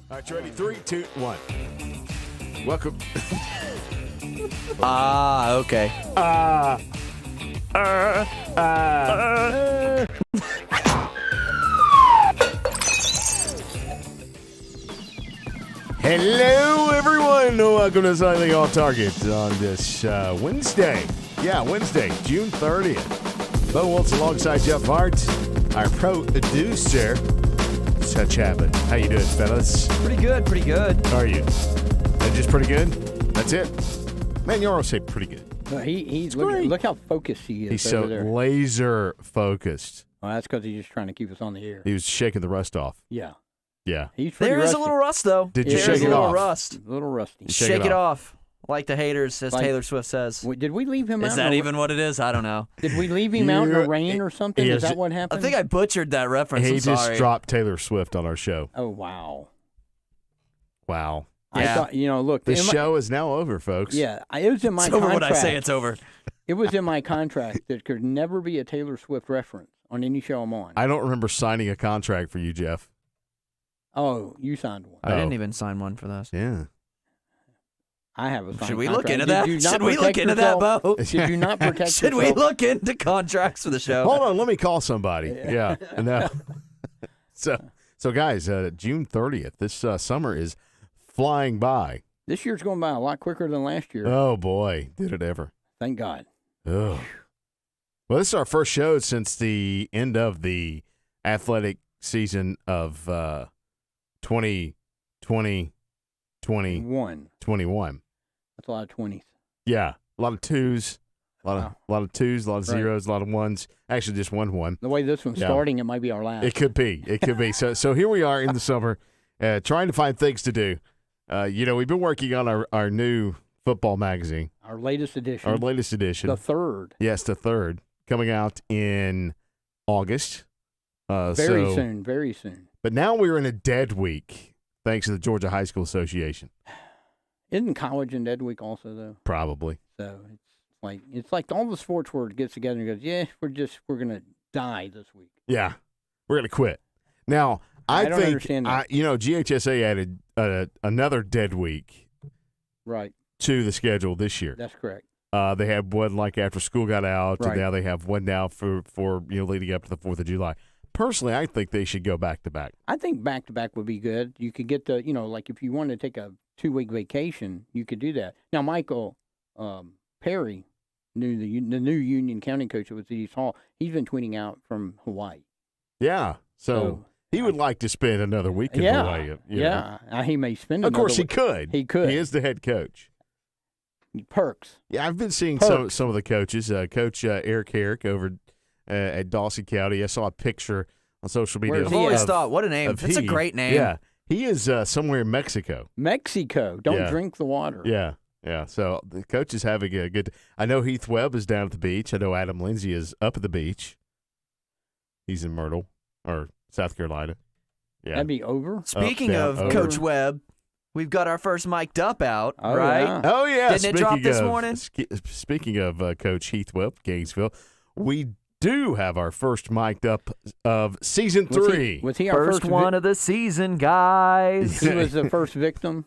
All right, you ready? 3, 2, 1. Welcome. Okay. Hello, everyone. Welcome to Slightly Off Target on this Wednesday. Yeah, Wednesday, June 30th. Bo Waltz alongside Jeff Hart, our producer. Such habit. How you doing, fellas? Pretty good, pretty good. How are you? Just pretty good? That's it? Man, you always say pretty good. No, he's great. look how focused he is. He's over so there. laser focused. Well, that's because he's just trying to keep us on the air. He was shaking the rust off. Yeah. Yeah. He's pretty There is rusty. a little rust, though. Did you There shake is it a little off? rust. A little rusty. Shake Shake it it off. Like the haters, as Like- Taylor Swift says. Did we leave him out? Is that even what it is? I don't know. Did we leave him out in the Yeah, rain or something? he Is is- that what I happened? think I butchered that reference. He I'm just sorry. dropped Taylor Swift on our show. Oh, wow. Wow. I Yeah. thought, look. The in my- show is now over, folks. Yeah, it was in my It's over contract. when I say it's over. It was in my contract that could never be a Taylor Swift reference on any show I'm on. I don't remember signing a contract for you, Jeff. Oh, you signed one. I Oh. didn't even sign one for this. Yeah. I have a signed Should we look contract. into Did that? you not Should we look protect into that, yourself? Bo? Did you not protect Should we yourself? look into contracts for the show? Hold on, let me call somebody. Yeah. No. So guys, June 30th, this summer is flying by. This year's going by a lot quicker than last year. Oh, boy, did it ever. Thank God. Oh. Well, this is our first show since the end of the athletic season of 2020, 1. 21. That's a lot of 20s. Yeah, a lot of twos, a lot of twos, a lot of Right. zeros, a lot of ones. Actually, just one. The way this one's Yeah. starting, it might be our last. It could be. It could be. So here we are in the summer, trying to find things to do. We've been working on our new football magazine, Our latest edition. our latest edition. The third. Yes, the third, coming out in August. Very soon. Very soon. But now we're in a dead week, thanks to the Georgia High School Association. Isn't college in dead week also, though? Probably. So it's like all the sports world gets together and goes, yeah, we're going to die this week. Yeah, we're gonna quit. Now, I don't think understand that. GHSA added another dead week Right. to the schedule this year. That's correct. They had one like after school got out, Right. and now they have one now for leading up to the 4th of July. Personally, I think they should go back to back. I think back-to-back would be good. You could get the, like if you wanted to take a 2-week vacation, you could do that. Now, Michael Perry, the new Union County coach that was at East Hall, he's been tweeting out from Hawaii. Yeah, so he would like to spend another week in Hawaii. you know. He may spend Of another course, he week. could. He could. He is the head coach. Perks. Yeah, I've been seeing Perks. some of the coaches. Coach Eric Herrick over at Dawson County. I saw a picture on social media. Where's I've he always at? thought, what a name. of That's a he. great name. Yeah, he is somewhere in Mexico. Mexico. Don't Yeah. drink the water. Yeah. So the coach is having a good. I know Heath Webb is down at the beach. I know Adam Lindsay is up at the beach. He's in Myrtle or South Carolina. Yeah. That'd be over. Speaking down, of over. Coach Webb, we've got our first mic'd up out, Oh, right? yeah. Oh yeah. Didn't it drop this morning? Speaking of Coach Heath Webb, Gainesville, we do have our first mic'd up of season 3. Was he our First first one of the season, guys. He was the first victim.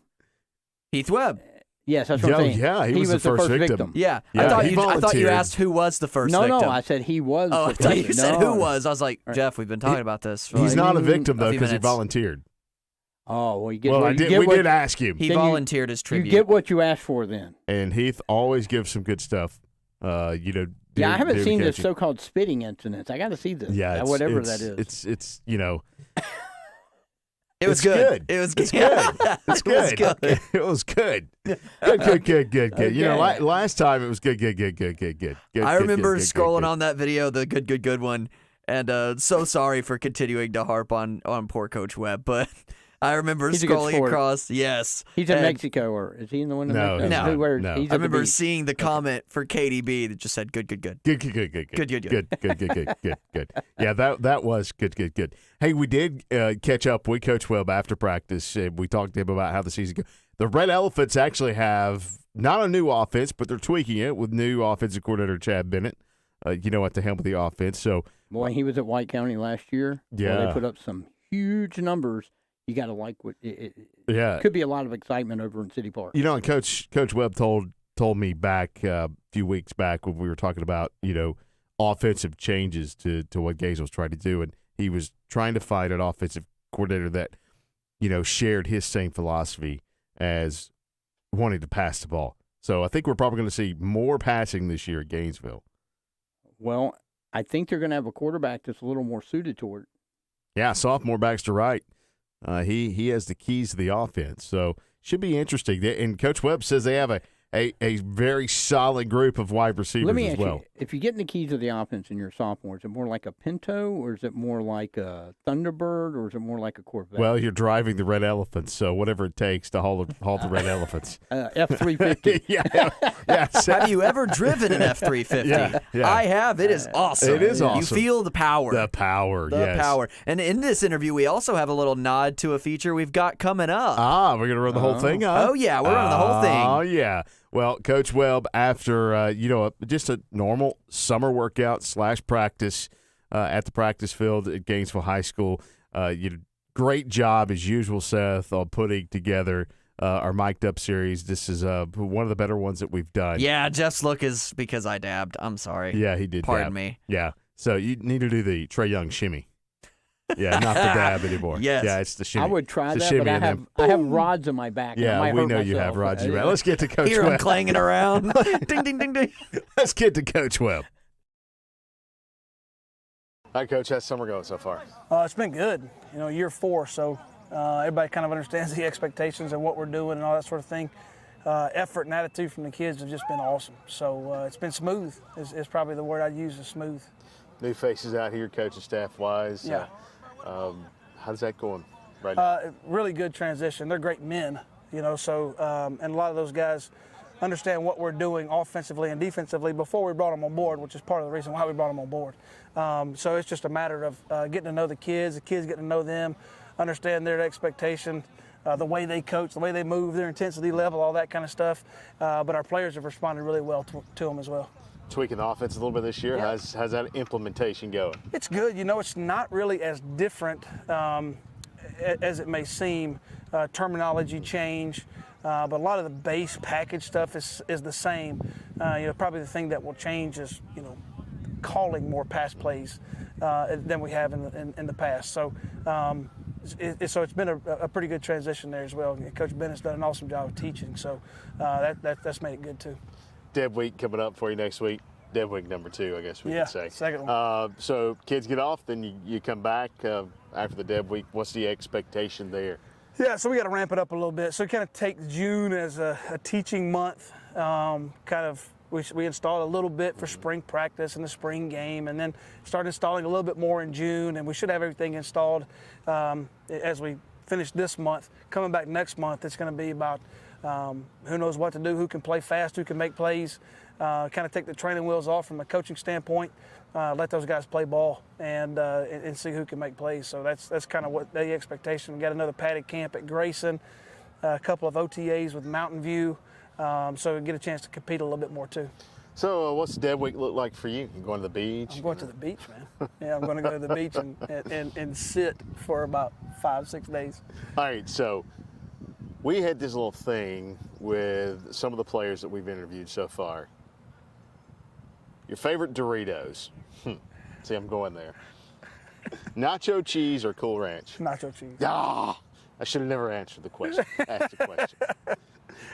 Heath Webb. Yes, that's what I'm saying. Yeah, he was the first victim. Yeah. Yeah, I thought he you volunteered. asked who was the first No, victim. I said he was. Oh, I the thought you first- said no. who was. I was like, Right. Jeff, we've been talking about this. For He's like, not a victim a though few because he minutes. volunteered. Oh, well, you get Well, what, I you did. get We what, did ask him, He Then you- volunteered as you tribute. get what you asked for then. and Heath always gives some good stuff. Yeah, I haven't during seen this coaching. so-called spitting incidents. I got to see this. Yeah, it's, whatever it's, that is. It's It was it's good. good. It was good. It's good. It's It was good. good. It was good. Good. You know, Okay. last time it was good. I remember scrolling on that video, the good one, and so sorry for continuing to harp on poor Coach Webb, but I remember He's a good scrolling sport. across. Yes, He's in and Mexico, or is he in the one in No, Mexico? no, Who wears- no. He's I at the remember beach. seeing the comment for KDB that just said good. Good. Yeah, that was good. Hey, we did catch up with Coach Webb after practice. We talked to him about how the season goes. The Red Elephants actually have not a new offense, but they're tweaking it with new offensive coordinator Chad Bennett. At the helm of the offense. So Boy, he was at White County last year. Boy, Yeah. they put up some huge numbers. you got to like what it Yeah. could be a lot of excitement over in City Park. You know, and Coach Webb told me back a few weeks back when we were talking about, offensive changes to what Gainesville's trying to do, and he was trying to find an offensive coordinator that, shared his same philosophy as wanting to pass the ball. So I think we're probably going to see more passing this year at Gainesville. Well, I think they're going to have a quarterback that's a little more suited toward it. Yeah, sophomore Baxter Wright. He has the keys to the offense, so should be interesting. And Coach Webb says they have a very solid group of wide receivers Let me as ask well. you, if you're getting the keys to the offense and you're a sophomore, is it more like a Pinto or is it more like a Thunderbird or is it more like a Corvette? Well, you're driving the Red Elephants, so whatever it takes to haul the Red Elephants. F-350. Yeah. Have you ever driven an F-350? Yeah. I have. It is awesome. It is awesome. You feel the power. The power, yes. Power. And in this interview, we also have a little nod to a feature we've got coming up. We're going to run the whole thing up? Oh, yeah. We're running the whole thing. Oh, yeah. Well, Coach Webb, after, just a normal summer workout / practice at the practice field at Gainesville High School, great job, as usual, Seth, on putting together our Mic'd Up series. This is one of the better ones that we've done. Yeah, Jeff's look is because I dabbed. I'm sorry. Yeah, he did Pardon dab. me. Yeah, so you need to do the Trae Young shimmy. Yeah, not the dab anymore. Yes. Yeah, it's the shimmy. I would try It's the that, but shimmy I have rods in my back. Yeah, I might we hurt know you myself. have rods in your back. Let's get to Coach Hear him Webb. clanging around. Ding, ding, ding, ding. Let's get to Coach Webb. All right, Coach, how's summer going so far? It's been good. Year 4, so everybody kind of understands the expectations of what we're doing and all that sort of thing. Effort and attitude from the kids have just been awesome. So it's been smooth. Is probably the word I'd use, is smooth. New faces out here, coaching staff-wise. Yeah. How's that going right now? Really good transition. They're great men, so and a lot of those guys understand what we're doing offensively and defensively before we brought them on board, which is part of the reason why we brought them on board. So it's just a matter of getting to know the kids getting to know them, understand their expectation, the way they coach, the way they move, their intensity level, all that kind of stuff. But our players have responded really well to them as well. Tweaking the offense a little bit this year. Yeah. How's that implementation going? It's good. It's not really as different as it may seem. Terminology change, but a lot of the base package stuff is the same. Probably the thing that will change is calling more pass plays than we have in the past. So so it's been a pretty good transition there as well. Coach Bennett's done an awesome job of teaching, so that's made it good too. Dead week coming up for you next week. Dead week number 2, I guess we could say. Second one. So kids get off, then you come back after the dead week. What's the expectation there? Yeah, so we got to ramp it up a little bit. So kind of take June as a teaching month. We installed a little bit for spring practice and the spring game, and then start installing a little bit more in June, and we should have everything installed as we finish this month. Coming back next month, it's going to be about who knows what to do, who can play fast, who can make plays, kind of take the training wheels off from a coaching standpoint, let those guys play ball and see who can make plays. So that's kind of what the expectation. We got another padded camp at Grayson, a couple of OTAs with Mountain View, so we get a chance to compete a little bit more too. So what's the dead week look like for you? You going to the beach? I'm going to the beach, man. Yeah, I'm going to go to the beach and sit for about 5-6 days. All right, so we had this little thing with some of the players that we've interviewed so far. Your favorite Doritos? See, I'm going there. Nacho cheese or Cool Ranch? Nacho cheese. Ah, I should have never answered the question. Asked the question.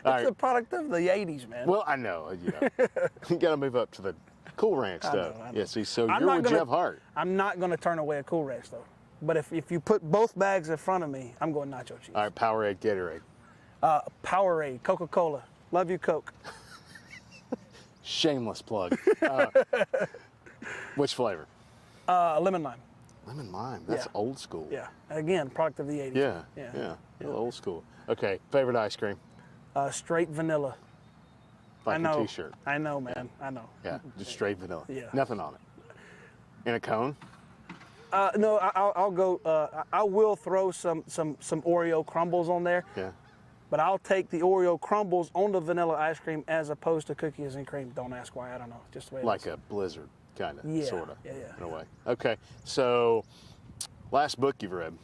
It's a product of the 80s, man. Well, I know. You got to move up to the Cool Ranch stuff. I know. Yeah, see, so you're with Jeff Hart. I'm not going to turn away a Cool Ranch, though. But if you put both bags in front of me, I'm going nacho cheese. All right, Powerade, Gatorade. Powerade, Coca-Cola. Love you, Coke. Shameless plug. Which flavor? Lemon lime. Lemon lime. That's Yeah. old school. Yeah. Again, product of the 80s. Yeah. Old school. Okay, favorite ice cream? Straight vanilla. Like I know. a T-shirt. I know, man. I know. Yeah, just straight vanilla. Yeah. Nothing on it. In a cone? No, I'll go. I will throw some Oreo crumbles on there. Yeah. But I'll take the Oreo crumbles on the vanilla ice cream as opposed to cookies and cream. Don't ask why. I don't know. Just the way it Like is. a blizzard, kind of, Yeah, sort of, yeah. in a way. Okay, so last book you've read?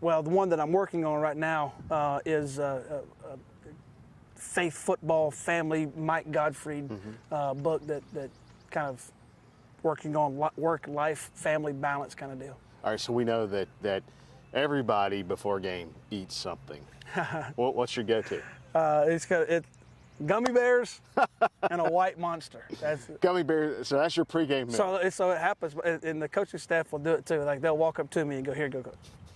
well, the one that I'm working on right now is Faith Football Family, Mike Gottfried book that kind of working on work-life, family balance kind of deal. All right, so we know that everybody before game eats something. What's your go-to? It's gummy bears and a white monster. That's Gummy bears. So that's your pregame meal. so it happens, and the coaching staff will do it too. Like they'll walk up to me and go, "Here, go, coach."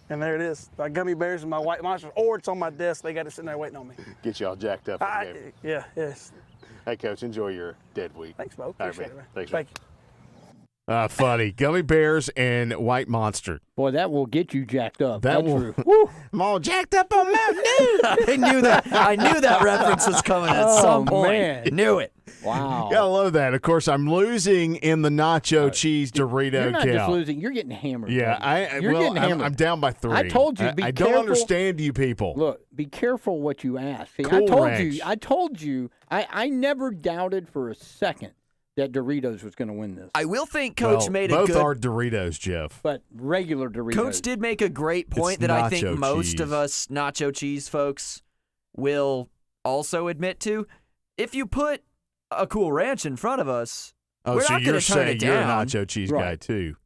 And there it is, my gummy bears and my white monster, or it's on my desk. They got it sitting there waiting on me. Get you all jacked up. For the game. Yeah, yes. Hey, Coach, enjoy your dead week. Thanks, Bo. All right, Appreciate it, man. Thanks, Thank man. you. Funny. Gummy bears and white monster. Boy, that will get you jacked up. That That's will. true. Woo, I'm all jacked up on Mountain Dew. I knew that. I knew that reference was coming at some point. Man. Knew it. Wow. Yeah, I love that. Of course, I'm losing in the nacho cheese Dorito You're not count. just losing. You're getting hammered. Yeah, buddy. You're getting hammered. I'm down by 3. I told you, be I don't careful. understand you people. Look, be careful what you ask. See, Cool I Ranch. told you. I never doubted for a second that Doritos was going to win this. I will think Coach Well, made a both good. are Doritos, Jeff. But regular Doritos. Coach did make a great point It's that I think nacho most of cheese. us nacho cheese folks will also admit to. If you put a Cool Ranch in front of us, Oh, we're so not you're going to turn saying it you're a down. nacho cheese guy Right. too?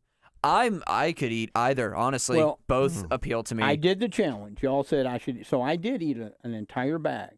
I could eat either. Honestly, Well, both appeal to me. I did the challenge. Y'all said I should. So I did eat an entire bag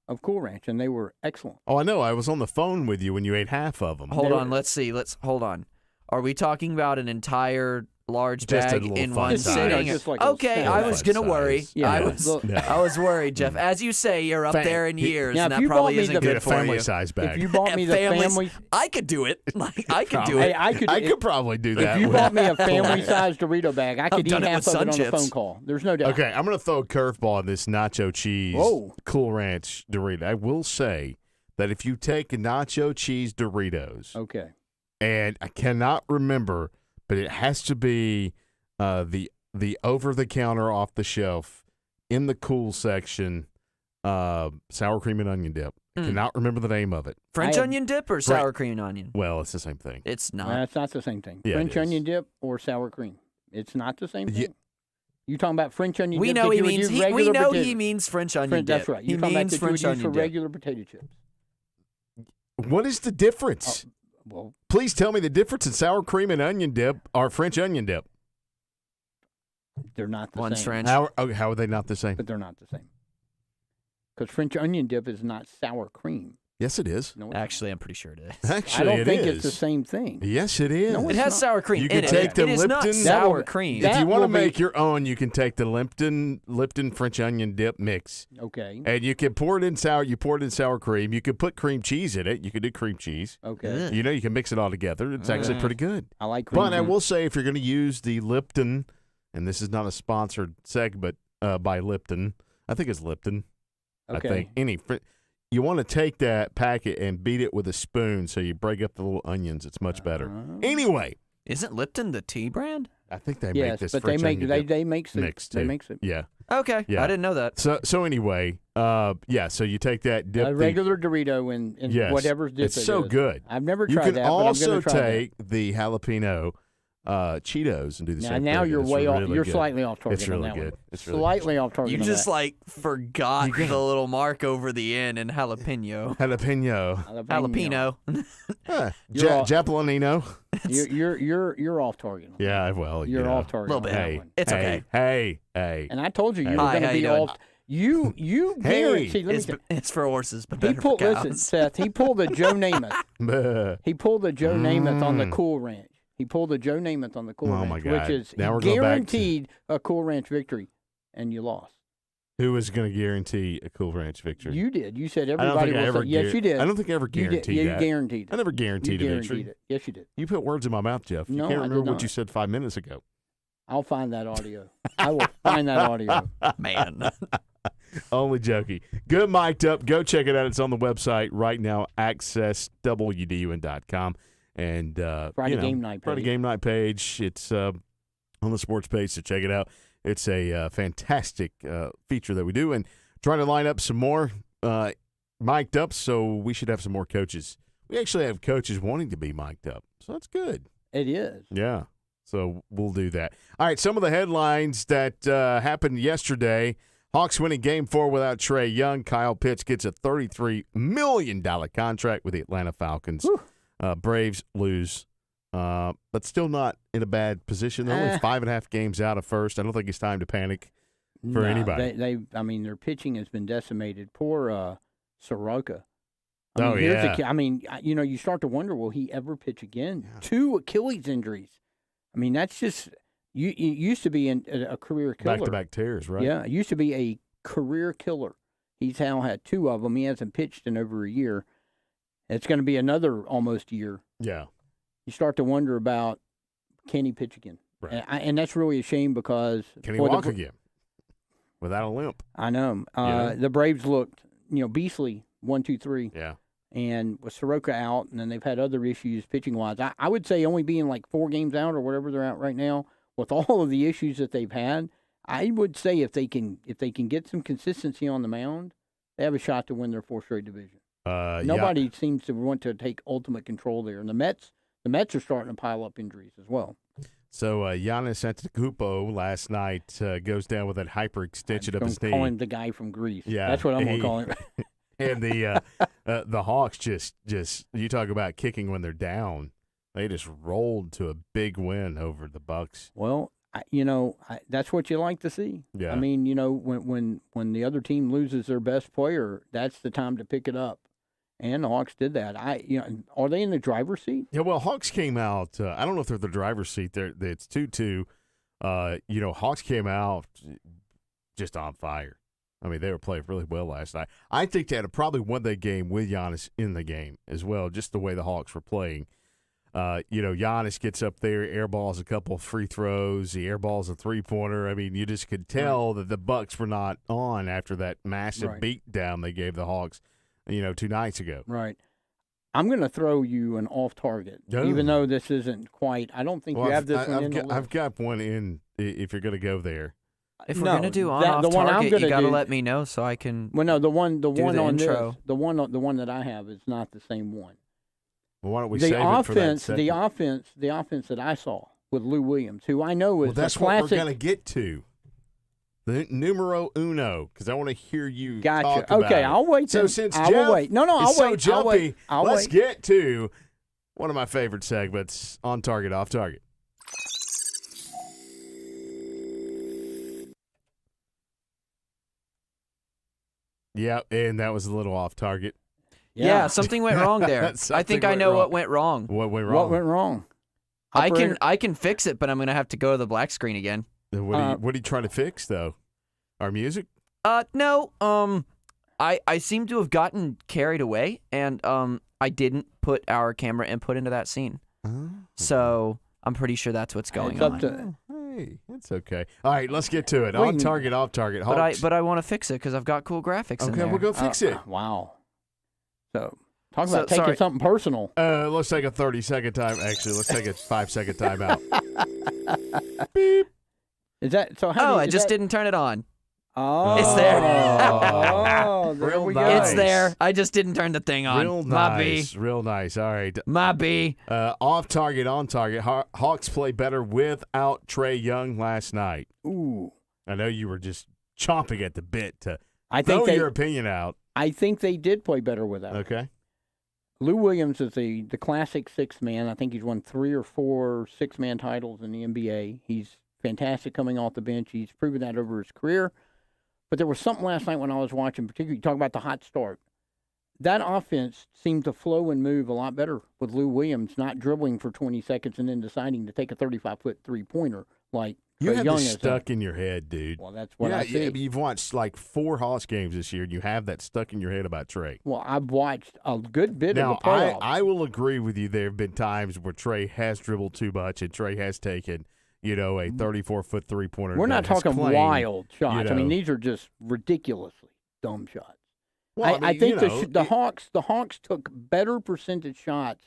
of Cool Ranch, and they were excellent. Oh, I know. I was on the phone with you when you ate half of them. Hold They on. were- Let's see. Hold on. Are we talking about an entire large Just a bag little in fun one size. sitting? Just like a Okay, small I was fun gonna worry. size. Yeah, I but was. look- Yeah. I was worried, Jeff. As you say, you're up there in years, Now, and if that you probably bought me isn't the- Get good a for family you. size bag. If you bought me the Families- family, I could do it. Like I could do hey, it. I could. I could probably do that. If you with- bought me a family-sized Dorito bag, I could eat done it half with of it Sun on Chips. the phone call. There's no doubt. Okay, I'm going to throw a curveball on this nacho cheese Whoa. Cool Ranch Dorito. I will say that if you take nacho cheese Doritos, Okay. and I cannot remember, but it has to be the over-the-counter, off-the-shelf, in the cool section, sour cream and onion dip. I cannot remember the name of it. French I have- onion dip or sour cream and onion? Well, it's the same thing. It's not. That's not the same thing. Yeah, it French is. onion dip or sour cream. It's not the same Yeah. thing. You talking about French onion We dip? know that he you would means. use We regular know potato- he means French onion French, dip. That's right. He You're talking about means that you would French use for onion dip. regular potato chips. What is the difference? Well, Please tell me the difference in sour cream and onion dip or French onion dip. they're not the One's same. French. How are they not the same? But they're not the same. Because French onion dip is not sour cream. Yes, it is. No, it's Actually, I'm pretty sure it is. Actually, I don't think it it's the is. same thing. Yes, it is. No, It it's has not. sour cream You in can it. take the It is not Lipton- sour That will- cream. If that you want to will be- make your own, you can take the Lipton French onion dip mix, Okay. and you can pour it in sour. You pour it in sour cream. You could put cream cheese in it. You could do cream cheese. Okay. Ugh. You know, you can mix it all together. It's actually pretty good. I like cream. But I cheese. will say, if you're going to use the Lipton, and this is not a sponsored segment by Lipton, I think it's Lipton. Okay. I think you want to take that packet and beat it with a spoon so you break up the little onions. It's much better. Uh-huh. Anyway, Isn't Lipton the tea brand? I think they make Yes, this but French they make onion dip they make soup. mixed They too. make soup. Yeah. Okay, Yeah. I didn't know that. So anyway, so you take that dip. A regular Dorito and Yes. whatever's dip It's it so is. good. I've never You tried can that, but I'm also going to try take the jalapeno Cheetos and do the that. same Now thing. you're It's way off. really You're good. slightly off target It's on really that good. one. It's really Slightly off target. You on just that. like forgot the little mark over the end and jalapeno. Jalapeno. Jalapeno. You're all- Japalanino. You're off target. Yeah, well, You're you know. off target. Little on bit. that Hey, one. It's okay. Hey. And I told you you Hey. were Hi, going how to you be doing? off. You Hey. guarantee. Let me tell It's for horses, but he better pulled. for cows. Listen, Seth. He pulled a Joe Namath. He pulled a Joe Namath on the Cool Ranch. He pulled a Joe Namath on the Cool Oh, Ranch, my God. which is Now we're going back to- guaranteed a Cool Ranch victory, and you lost. Who was going to guarantee a Cool Ranch victory? You did. You said I don't everybody think I will ever say. Yes, you did. I don't think I ever You did. guaranteed Yeah, that. you guaranteed it. I never You guaranteed a guaranteed victory. it. Yes, you did. You put words in my mouth, Jeff. You No, can't I did remember what not. you said 5 minutes ago. I'll find that audio. I will find that audio. Man. Only joking. Good mic'd up. Go check it out. It's on the website right now, accesswdun.com. And Friday game night Friday page. game night page. It's on the sports page, so check it out. It's a fantastic feature that we do. And trying to line up some more mic'd up, so we should have some more coaches. We actually have coaches wanting to be mic'd up, so that's good. It is. Yeah. So we'll do that. All right, some of the headlines that happened yesterday. Hawks winning Game 4 without Trae Young. Kyle Pitts gets a $33 million contract with the Atlanta Falcons. Braves lose, but still not in a bad position. They're only 5.5 games out of first. I don't think it's time to panic for anybody. I mean, their pitching has been decimated. Poor Soroka. You start to wonder, will he ever pitch again? Yeah. 2 Achilles injuries. I mean, that's just you used to be a career killer. Back-to-back tears, right? Yeah, it used to be a career killer. He's now had 2 of them. He hasn't pitched in over a year. It's going to be another almost year. Yeah. You start to wonder about, can he pitch again? Right. And that's really a shame because can he walk again without a limp? I know. The Braves looked, beastly 1, 2, 3. Yeah. And with Soroka out, and then they've had other issues pitching-wise. I would say only being like 4 games out or whatever they're out right now, with all of the issues that they've had, I would say if they can get some consistency on the mound, they have a shot to win their 4th straight division. Nobody seems to want to take ultimate control there, and the Mets are starting to pile up injuries as well. So Giannis Antetokounmpo last night goes down with that hyperextension of his knee. Call him the guy from Greece. Yeah, that's what I'm going to call him. And the Hawks just you talk about kicking when they're down. They just rolled to a big win over the Bucks. Well, that's what you like to see. Yeah. I mean, when the other team loses their best player, that's the time to pick it up. And the Hawks did that. Are they in the driver's seat? Yeah. Well, Hawks came out. I don't know if they're the driver's seat. It's 2-2. Hawks came out just on fire. I mean, they were playing really well last night. I think they had probably won that game with Giannis in the game as well, just the way the Hawks were playing. Giannis gets up there, airballs a couple of free throws, he airballs a three-pointer. I mean, you just could tell that the Bucks were not on after that massive beatdown they gave the Hawks, 2 nights ago. Right. I'm going to throw you an off-target, even though this isn't quite. I don't think you have this one in the list. I've got one in if you're going to go there. If we're gonna do off target, you gotta let me know so I can. Well, no, the one on intro. this, the one that I have is not the same one. Well, why don't we save it for that segment? The offense that I saw with Lou Williams, who I know is that's the classic. What we're gonna get to. The numero uno, because I want to hear you talk about okay, I'll wait. So since I will wait. No, I'll so wait. Jumpy, I'll let's wait. get to one of my favorite segments: on target, off target. Yeah, and that was a little off target. Yeah, something went wrong there. I think I know what went wrong. What went wrong? What went wrong? I can fix it, but I'm gonna have to go to the black screen again. What are you trying to fix though? Our music? No. I seem to have gotten carried away, and I didn't put our camera input into that scene. So I'm pretty sure that's what's going on. Hey, it's okay. All right, let's get to it. On target, off target. Hawks. But I want to fix it because I've got cool graphics in there. Okay, we'll go fix it. Wow. So talk about taking something personal. Let's take a 30-second time. Actually, let's take a 5-second time out. Beep. Is that so? I just didn't turn it on. Oh, it's there. There we go. It's there. I just didn't turn the thing on. Real nice. Real nice. All right. My B. Off target, on target. Hawks play better without Trae Young last night. Ooh. I know you were just chomping at the bit to throw your opinion out. I think they did play better without. Okay. Lou Williams is the classic sixth man. I think he's won 3 or 4 six-man titles in the NBA. He's fantastic coming off the bench. He's proven that over his career. But there was something last night when I was watching, particularly talking about the hot start. That offense seemed to flow and move a lot better with Lou Williams not dribbling for 20 seconds and then deciding to take a 35-foot three-pointer like you have Young this stuck in your head, dude. Well, that's what I see. Yeah, you've watched like 4 Hawks games this year, and you have that stuck in your head about Trae. Well, I've watched a good bit now, of the playoffs. I will agree with you. There have been times where Trae has dribbled too much, and Trae has taken – a 34-foot three-pointer. We're not talking wild shots. I mean, these are just ridiculously dumb shots. Well, I think the Hawks took better percentage shots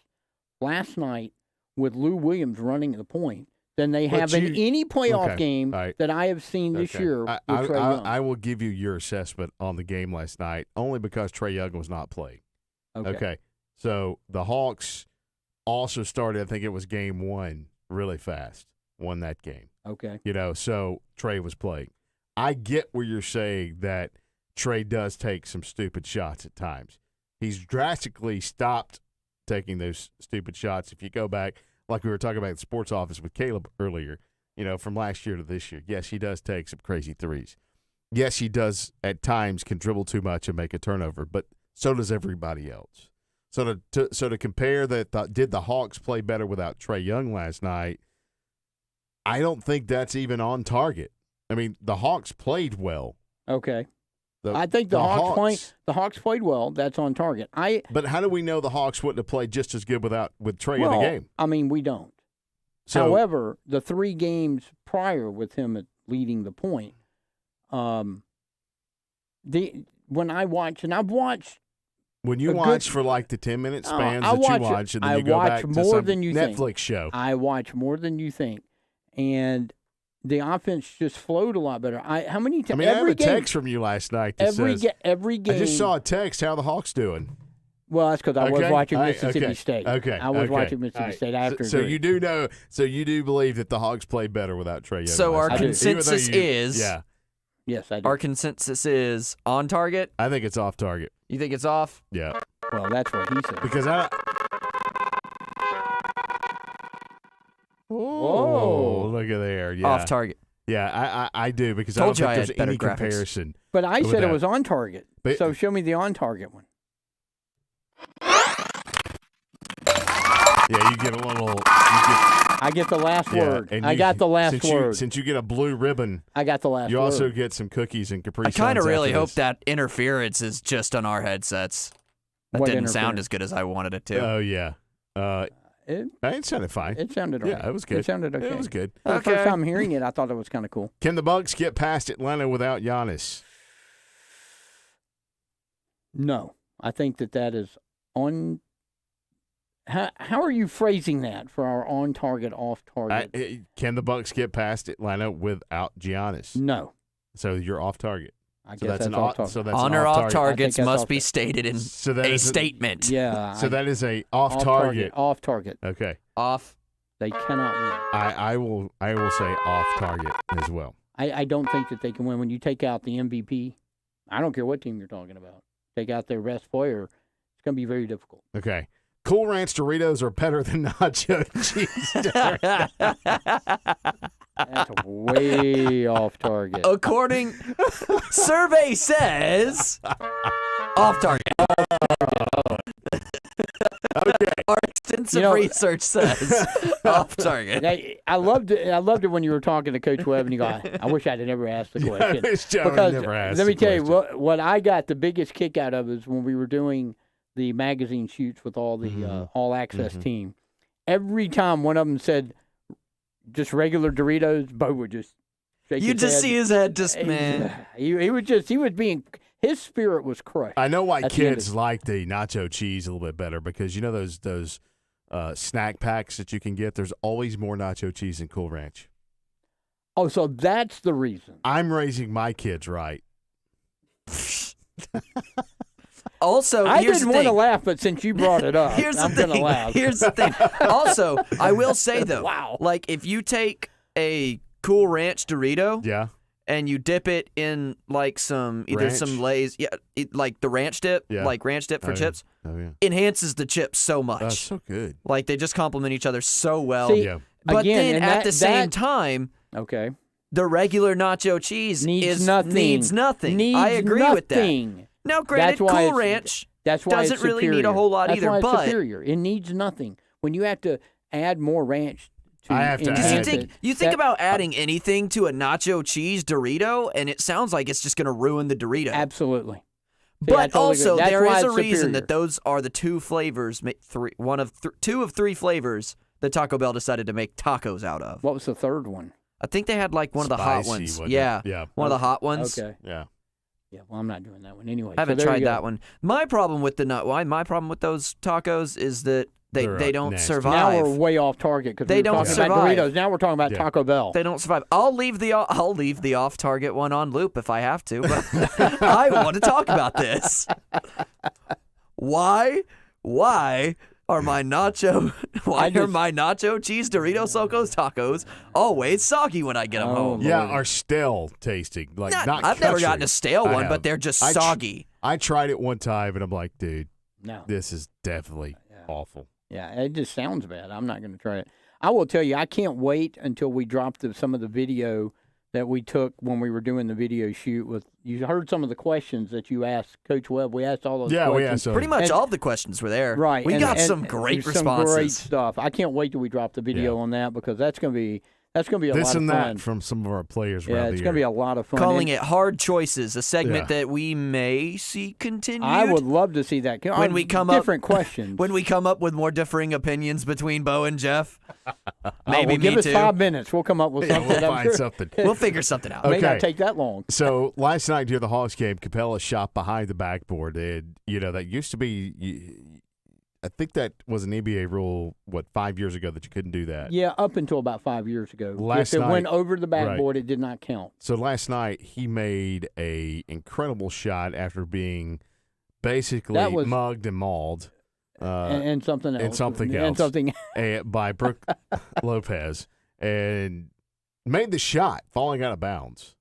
last night with Lou Williams running the point than they have in any playoff game that I have seen this year with Trae Young. I will give you your assessment on the game last night only because Trae Young was not playing. Okay. So the Hawks also started, I think it was game 1, really fast. won that game. Okay. So Trey was playing. I get where you're saying that Trey does take some stupid shots at times. He's drastically stopped taking those stupid shots. If you go back, like we were talking about in the sports office with Caleb earlier, from last year to this year, yes, he does take some crazy threes. Yes, he does at times can dribble too much and make a turnover, but so does everybody else. So to compare that, did the Hawks play better without Trey Young last night? I don't think that's even on target. I mean, the Hawks played well. Okay. I think the Hawks played well. That's on target. But how do we know the Hawks wouldn't have played just as good with Trey in the game? I mean, we don't. However, the 3 games prior with him leading the point, when I watch, and I've watched. When you watch for like the 10-minute spans you watch, and then you go back to some Netflix show. I watch more than you think, and the offense just flowed a lot better. How many times? I mean, I have a text from you last night that says, every game. I just saw a text. How the Hawks doing? Well, that's because I was watching Mississippi State. Okay. I was watching Mississippi State. I have to agree. So you do know. So you do believe that the Hawks played better without Trey Young. So our consensus is. Yeah. Yes, I do. Our consensus is on target. I think it's off target. You think it's off? Yeah. Well, that's what he said. Because Whoa! Look at there. Yeah. Off target. Yeah, I do because Told I don't you think I there's had any better graphics. comparison. But I said that. it was on target. But, so show me the on target one. Yeah, you get a little. I get the last word. I got the last word. Since you get a blue ribbon, I got the last word. You also get some cookies and Capri Suns. I kind of really hope that interference is just on our headsets. That didn't sound as good as I wanted it to. Oh, yeah. It sounded fine. It sounded all right. Yeah, it was good. It sounded okay. It was good. For the first time hearing it, I thought it was kind of cool. Can the Bucks get past Atlanta without Giannis? No. I think that is on. How are you phrasing that for our on target, off target? Can the Bucks get past Atlanta without Giannis? No. So you're off target. I guess that's off target. So that's on or off targets must be stated in a statement. Yeah. So that is a off target. Off target. Okay. Off. They cannot win. I will say off target as well. I don't think that they can win. When you take out the MVP, I don't care what team you're talking about. Take out their best player, it's going to be very difficult. Okay. Cool Ranch Doritos are better than nacho cheese. That's way off target. According, survey says off target. Okay. Our extensive research says off target. I loved it. I loved it when you were talking to Coach Webb and you go, I wish I'd never asked the question. Because let me tell you, what I got the biggest kick out of is when we were doing the magazine shoots with all the All Access team. Every time one of them said just regular Doritos, Bo would just shake You his just head. see his head just, man. He was being, his spirit was crushed. I know why kids like the nacho cheese a little bit better because you know those snack packs that you can get? There's always more nacho cheese in Cool Ranch. Oh, so that's the reason. I'm raising my kids right. Also, I here's didn't the want to thing. laugh, but since you brought it up, I'm going to laugh. Here's the thing. Also, I will say, though, like if you take a Cool Ranch Dorito and you dip it in like some Lay's, like the ranch dip, like ranch dip for chips, enhances the chips so much. That's so good. Like they just complement each other so well. See, But again, then at the same time, the regular nacho cheese needs nothing. I agree with that. Now, granted, Cool Ranch doesn't really need a whole lot either, but but superior. It needs nothing. When you have to add more ranch to I have to add you think about adding anything to a nacho cheese Dorito, and it sounds like it's just going to ruin the Dorito. Absolutely. See, but also, there is a reason superior. that those are the two flavors, two of three flavors that Taco Bell decided to make tacos out of. What was the third one? I think they had like one of the hot ones. Yeah, one of the hot ones. Okay. Yeah. Yeah, well, I'm not doing that one anyway. I haven't tried that one. My problem with my problem with those tacos is that they don't survive. Now we're way off target because they don't survive. About Doritos. Now we're talking about Taco Bell. They don't survive. I'll leave the off target one on loop if I have to, but I want to talk about this. Why are my nacho cheese Dorito Socos tacos always soggy when I get them home? Yeah, are stale tasting. Like not I've never country. gotten a stale one, but they're just soggy. I tried it one time, and I'm like, dude, No. this is definitely awful. Yeah, it just sounds bad. I'm not going to try it. I will tell you, I can't wait until we drop some of the video that we took when we were doing the video shoot. You heard some of the questions that you asked Coach Webb. We asked all those questions. We asked Pretty much all of the questions were there. Right. We got some great responses. Some great stuff. I can't wait till we drop the video on that because that's going to be a lot of fun. This and that from some of our players around the year. It's going to be a lot of fun. Calling it Hard Choices, a segment that we may see continued. I would love to see that. When we come different questions. When we come up with more differing opinions between Bo and Jeff. Maybe give us too. 5 minutes. We'll come up with something. We'll find something. We'll figure something out. It may not take that long. So last night during the Hawks game, Capella shot behind the backboard. And, that used to be I think that was an NBA rule, 5 years ago that you couldn't do that? Yeah, up until about 5 years ago. If it went over the backboard, it did not count. So last night he made a incredible shot after being basically mugged and mauled. And something else. And something else. And something by Brooke Lopez. And made the shot, falling out of bounds.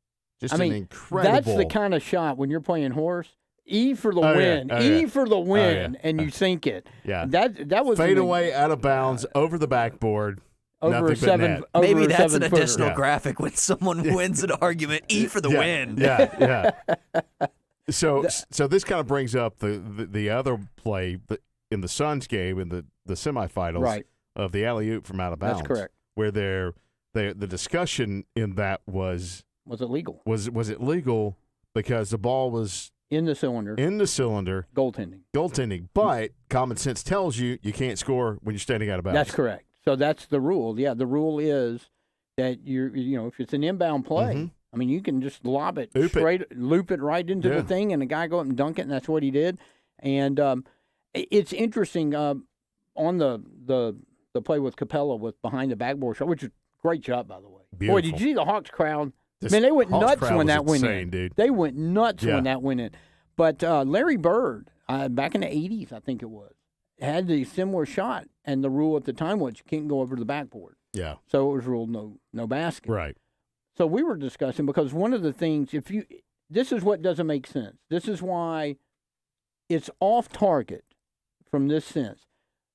An incredible. That's the kind of shot when you're playing horse. E for the win. For the win, and you sink it. Yeah. That was fade away out of bounds over the backboard. Over nothing Maybe that's an additional graphic when someone wins an argument. E for the win. Yeah. So this kind of brings up the other play in the Suns game in the semifinals of the alley-oop from out of bounds. That's correct. Where the discussion in that was it legal? Was it legal because the ball was in the cylinder. Goaltending. But common sense tells you can't score when you're standing out of bounds. That's correct. So that's the rule. Yeah, the rule is that if it's an inbound play, you can just lob it loop it right into the thing, and the guy go up and dunk it, and that's what he did. And it's interesting on the play with Capella with behind the backboard shot, which is a great shot, by the way. Beautiful. Boy, did you see the Hawks crowd? They went nuts when that went in. Dude. They went nuts when that went in. But Larry Bird, back in the 80s, I think it was, had the similar shot, and the rule at the time was you can't go over the backboard. Yeah. So it was ruled no basket. Right. So we were discussing, because one of the things, this is what doesn't make sense. This is why it's off target from this sense.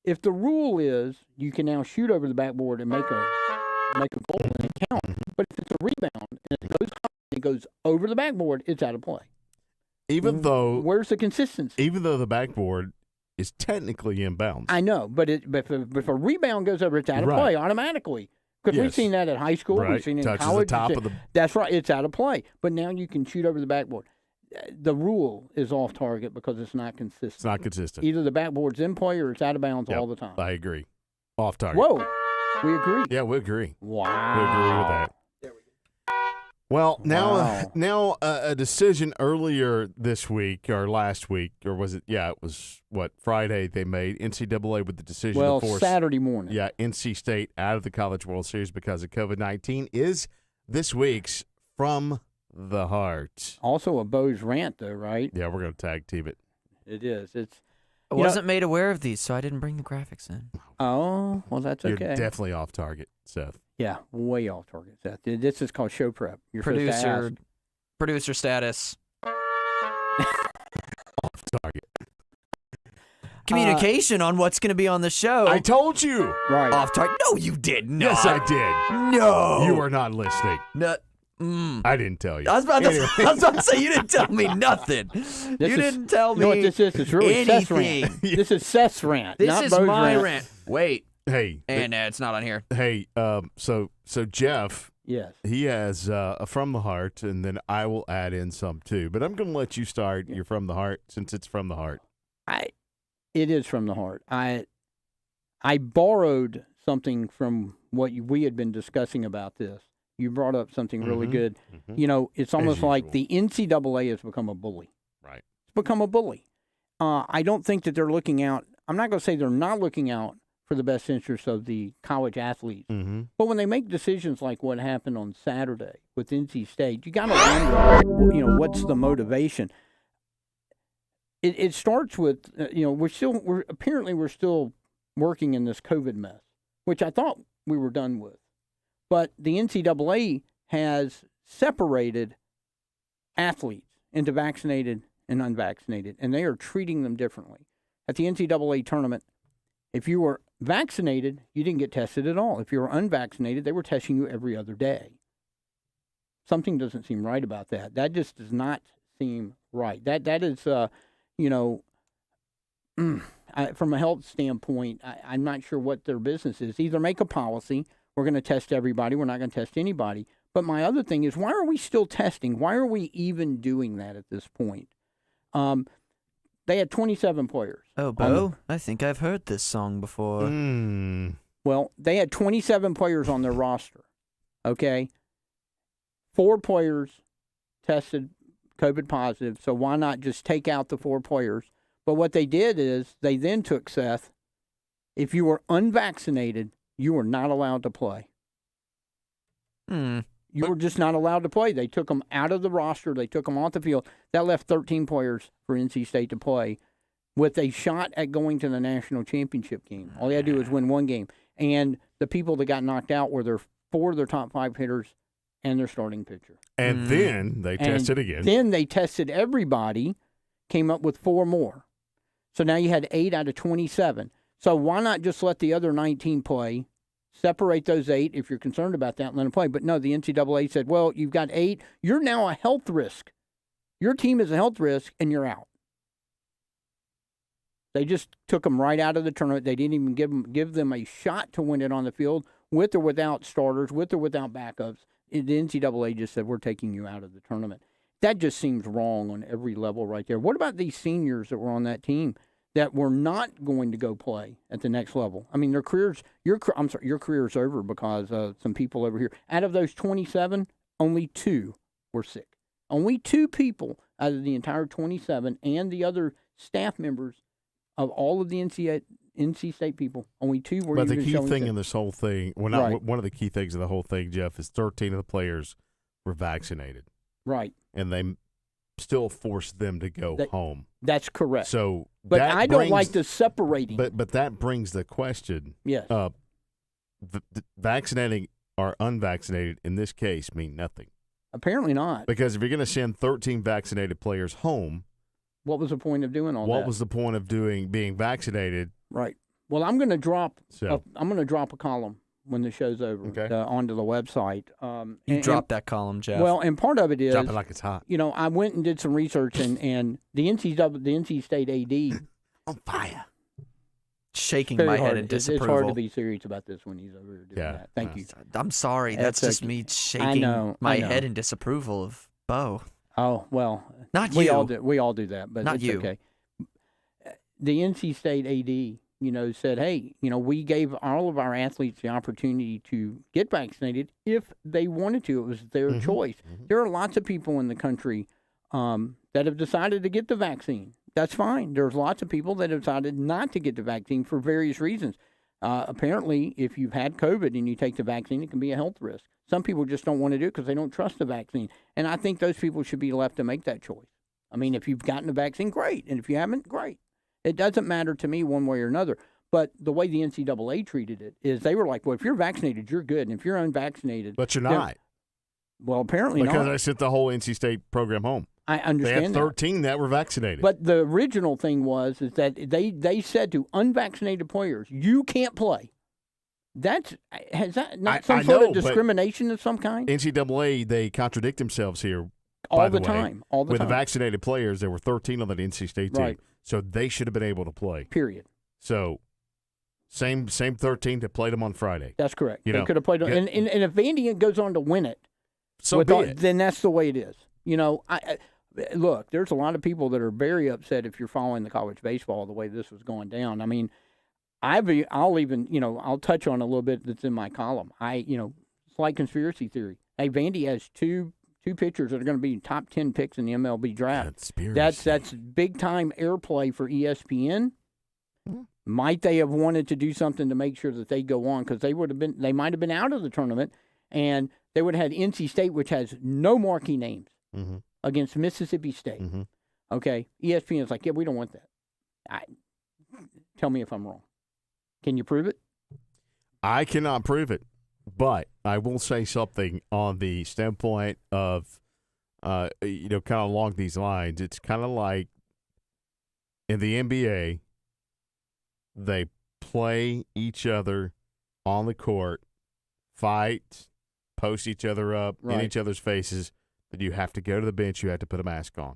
If the rule is you can now shoot over the backboard and make a goal and it counts, but if it's a rebound and it goes over the backboard, it's out of play. Even though where's the consistency? Even though the backboard is technically inbounds. I know, but if a rebound goes over, it's out of play automatically. Because we've seen that at high school, we've seen it in college. The top of the... That's right, it's out of play. But now you can shoot over the backboard. The rule is off target because it's not consistent. It's not consistent. Either the backboard's in play or it's out of bounds all the time. I agree. Off target. Whoa, we agree. Yeah, we agree. Wow. We agree with that. There we go. Well, now a decision earlier this week or last week, or was it? Yeah, it was Friday they made NCAA with the decision to force Saturday morning. Yeah, NC State out of the College World Series because of COVID-19 is this week's From the Heart. Also a Bo's rant, though, right? Yeah, we're going to tag team it. It is. I wasn't made aware of these, so I didn't bring the graphics in. Oh, well, that's You're okay. definitely off target, Seth. Yeah, way off target, Seth. This is called show prep. You're Producer status. Off target. Communication on what's going to be on the show. I told you. Right. Off target. No, you did not. Yes, I did. No. You are not listening. No. I didn't tell you. I was about to say, you didn't tell me nothing. Didn't tell me You know what this is? It's really Seth's rant. This is Seth's rant, This not is Bo's my rant. rant. Wait. Hey. And it's not on here. Hey, so Jeff, yes, he has a From the Heart, and then I will add in some too. But I'm going to let you start your From the Heart since it's from the heart. It is from the heart. I borrowed something from what we had been discussing about this. You brought up something really good. Mm-hmm. You know, it's almost like the NCAA has become a bully. Right. It's become a bully. I don't think that they're looking out. I'm not going to say they're not looking out for the best interest of the college athletes. Mm-hmm. But when they make decisions like what happened on Saturday with NC State, you got to wonder, what's the motivation? It starts with, we're still working in this COVID mess, which I thought we were done with. But the NCAA has separated athletes into vaccinated and unvaccinated, and they are treating them differently. At the NCAA tournament, if you were vaccinated, you didn't get tested at all. If you were unvaccinated, they were testing you every other day. Something doesn't seem right about that. That just does not seem right. That is, from a health standpoint, I'm not sure what their business is. Either make a policy, we're going to test everybody, we're not going to test anybody. But my other thing is, why are we still testing? Why are we even doing that at this point? They had 27 players. Oh, Bo, I think I've heard this song before. Well, they had 27 players on their roster, okay? 4 players tested COVID positive, so why not just take out the 4 players? But what they did is they then took, Seth, if you were unvaccinated, you were not allowed to play. You were just not allowed to play. They took them out of the roster. They took them off the field. That left 13 players for NC State to play with a shot at going to the national championship game. All they had to do was win one game. And the people that got knocked out were 4 of their top 5 hitters and their starting pitcher. And then they tested again. Then they tested everybody, came up with 4 more. So now you had 8 out of 27. So why not just let the other 19 play? Separate those 8 if you're concerned about that and let them play. But no, the NCAA said, well, you've got 8. You're now a health risk. Your team is a health risk, and you're out. They just took them right out of the tournament. They didn't even give them a shot to win it on the field, with or without starters, with or without backups. The NCAA just said, we're taking you out of the tournament. That just seems wrong on every level right there. What about these seniors that were on that team that were not going to go play at the next level? I mean, their careers, your career is over because some people over here. Out of those 27, only 2 were sick. Only 2 people out of the entire 27 and the other staff members of all of the NC State people, only 2 were. But the key thing sick. In this whole thing, one of the key things of the whole thing, Jeff, is 13 of the players were vaccinated. Right. And they still forced them to go home. That's correct. So, but I don't like the separating. But that brings the question. Yes. Vaccinating or unvaccinated in this case mean nothing. Apparently not. Because if you're going to send 13 vaccinated players home, what was the point of doing all that? What was the point of being vaccinated? Right. Well, I'm going to drop. I'm going to drop a column when the show's over onto the website. You dropped that column, Jeff. Well, and part of it is drop it like it's hot. I went and did some research, and the NC State AD on fire, shaking my head in disapproval. It's hard to be serious about this when he's over here doing that. Thank you. I'm sorry. That's just me shaking my head in disapproval of Bo. Oh well, not you. We all do that, but not it's you. Okay. The NC State AD, said, hey, we gave all of our athletes the opportunity to get vaccinated if they wanted to. It was their choice. There are lots of people in the country that have decided to get the vaccine. That's fine. There's lots of people that have decided not to get the vaccine for various reasons. Apparently, if you've had COVID and you take the vaccine, it can be a health risk. Some people just don't want to do it because they don't trust the vaccine. And I think those people should be left to make that choice. I mean, if you've gotten the vaccine, great. And if you haven't, great. It doesn't matter to me one way or another. But the way the NCAA treated it is they were like, well, if you're vaccinated, you're good. And if you're unvaccinated. But you're not. Well, apparently not. Because I sent the whole NC State program home. I understand they had 13 that were vaccinated. But the original thing is that they said to unvaccinated players, you can't play. Has that not some sort of discrimination of some kind? NCAA, they contradict themselves here. All the time. With the vaccinated players, there were 13 on the NC State team. Right. So they should have been able to play. Period. So same 13 that played them on Friday. That's correct. They could have played them. And if Vandy goes on to win it, then that's the way it is. Look, there's a lot of people that are very upset if you're following the college baseball the way this was going down. I mean, I'll touch on a little bit that's in my column. It's like conspiracy theory. Hey, Vandy has two pitchers that are going to be top 10 picks in the MLB draft. That's big time airplay for ESPN. Might they have wanted to do something to make sure that they go on because they might have been out of the tournament and they would have had NC State, which has no marquee names, against Mississippi State. Okay, ESPN is like, yeah, we don't want that. Tell me if I'm wrong. Can you prove it? I cannot prove it, but I will say something on the standpoint of, kind of along these lines. It's kind of like in the NBA, they play each other on the court, fight, post each other up in each other's faces, but you have to go to the bench. You have to put a mask on.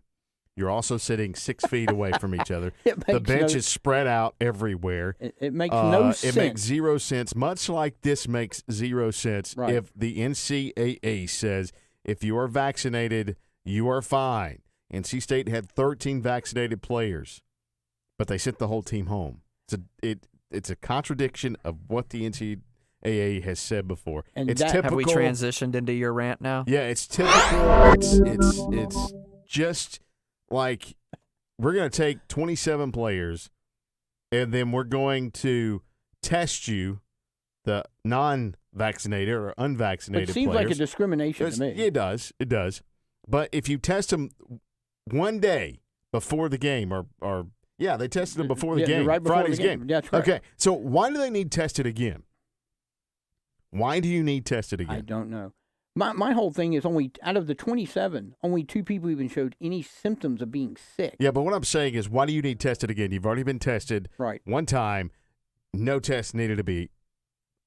You're also sitting 6 feet away from each other. The bench is spread out everywhere. It makes no sense. It makes zero sense, much like this makes zero sense if the NCAA says if you are vaccinated, you are fine. NC State had 13 vaccinated players, but they sent the whole team home. It's a contradiction of what the NCAA has said before. And it's that, typical. Have we transitioned into your rant now? Yeah, it's typical. It's just like we're going to take 27 players, and then we're going to test you, the non-vaccinated or unvaccinated It seems players. like a discrimination to me. It does. It does. But if you test them one day before the game, or they tested them before the game, right before Friday's the game. That's correct. Okay, so why do they need tested again? Why do you need tested again? I don't know. My whole thing is only out of the 27, only 2 people even showed any symptoms of being sick. Yeah, but what I'm saying is, why do you need tested again? You've already been tested one time. No test needed to be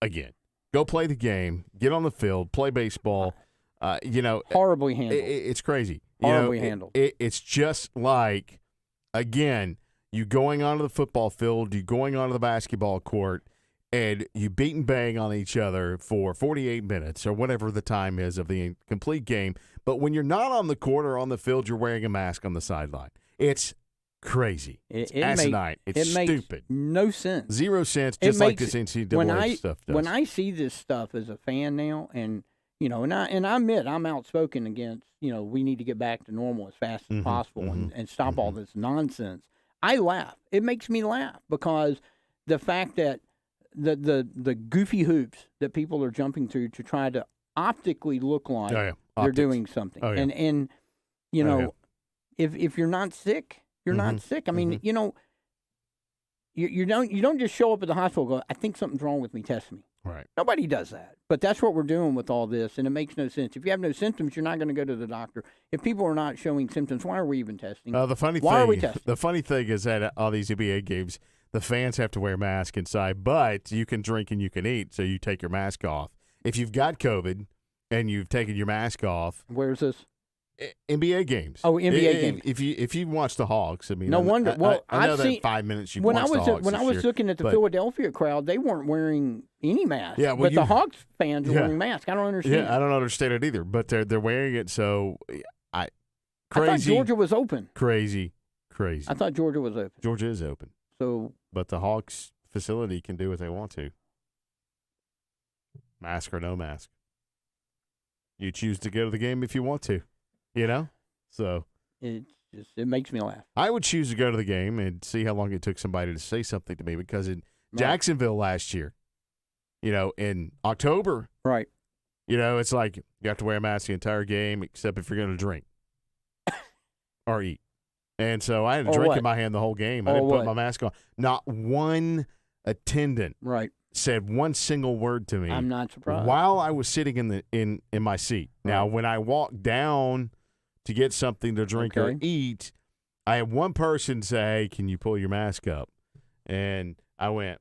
again. Go play the game. Get on the field. Play baseball. Horribly handled. It's crazy. Horribly handled. It's just like, again, you going onto the football field, you going onto the basketball court, and you beat and bang on each other for 48 minutes or whatever the time is of the complete game. But when you're not on the court or on the field, you're wearing a mask on the sideline. It's crazy. It's asinine. It's stupid. Makes no sense. Zero sense, just like this NCAA stuff does. When I see this stuff as a fan now, and I admit I'm outspoken against, we need to get back to normal as fast as possible and stop all this nonsense. I laugh. It makes me laugh because the fact that the goofy hoops that people are jumping through to try to optically look like they're doing something. And if you're not sick, you're not sick. I mean, you don't just show up at the hospital and go, I think something's wrong with me, test me. Right. Nobody does that. But that's what we're doing with all this, and it makes no sense. If you have no symptoms, you're not going to go to the doctor. If people are not showing symptoms, why are we even testing? The funny thing is that all these NBA games, the fans have to wear masks inside, but you can drink and you can eat, so you take your mask off. If you've got COVID and you've taken your mask off, where's this? NBA games. Oh, NBA games. If you watch the Hawks, I mean, no wonder. Well, I know I've that seen 5 minutes you when watched I was the Hawks when I was looking at the Philadelphia crowd, they weren't wearing any masks. Yeah, but the Hawks fans are wearing masks. I don't understand. Yeah, I don't understand it either. But they're wearing it, so I thought Georgia was open. Crazy. I thought Georgia was open. Georgia is open. So, but the Hawks facility can do what they want to. Mask or no mask. You choose to go to the game if you want to, So it makes me laugh. I would choose to go to the game and see how long it took somebody to say something to me, because in Jacksonville last year, in October, right? It's like you have to wear a mask the entire game except if you're going to drink or eat. And so I had a drink in my hand the whole game. I didn't put my mask on. Not one attendant said one single word to me. I'm not surprised. While I was sitting in my seat. Now, when I walked down to get something to drink or eat, I had one person say, hey, can you pull your mask up? And I went,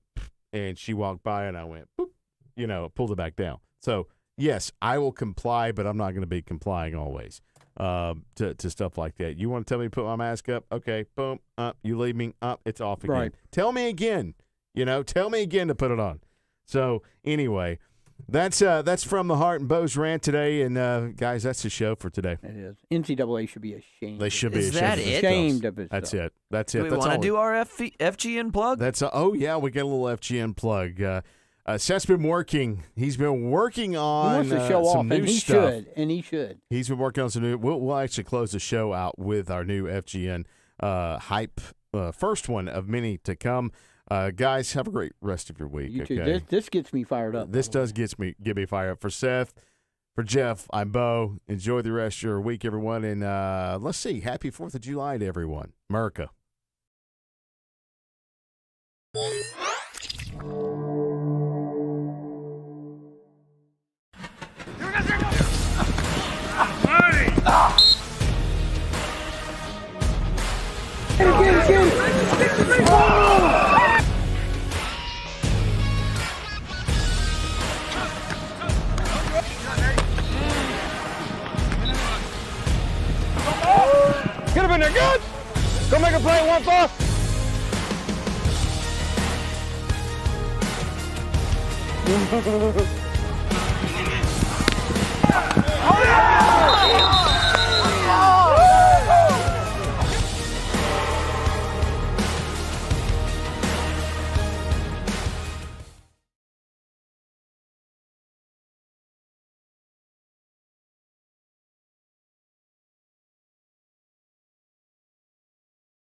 and she walked by, and I went, boop, pulled it back down. So, yes, I will comply, but I'm not going to be complying always to stuff like that. You want to tell me to put my mask up? Okay, boom, up. You leave me, up, it's off again. Right. Tell me again, tell me again to put it on. So, anyway, that's from the Heart and Bows rant today, and guys, that's the show for today. It is. NCAA should be ashamed. They should be Is that ashamed of itself. That's it. That's it. Do we want to do our FGN plug? We got a little FGN plug. Seth's been working. He's been working on he wants to show some off, new and he stuff. He should. He's been working on some new. We'll actually close the show out with our new FGN hype, first one of many to come. Guys, have a great rest of your week. You too. Okay? This gets me fired up. This does get me fired up. For Seth, for Jeff, I'm Bo. Enjoy the rest of your week, everyone, and let's see. Happy 4th of July to everyone. America. Get him in there, good! Go make a play, 1-4.